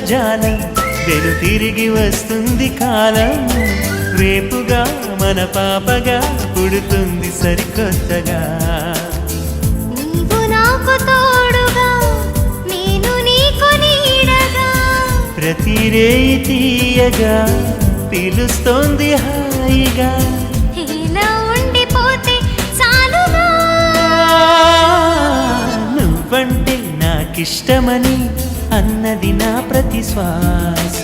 జాలం వెను తిరిగి వస్తుంది కాలం రేపుగా మన పాపగా పుడుతుంది సరికొత్తగా నీవు నాకు తోడుగా నేను నీకు నీడగా ప్రతి రేయి తీయగా పిలుస్తోంది హాయిగా ఇలా ఉండిపోతే చాలుగా నువ్వంటే నాకిష్టమని అన్నది నా ప్రతి శ్వాస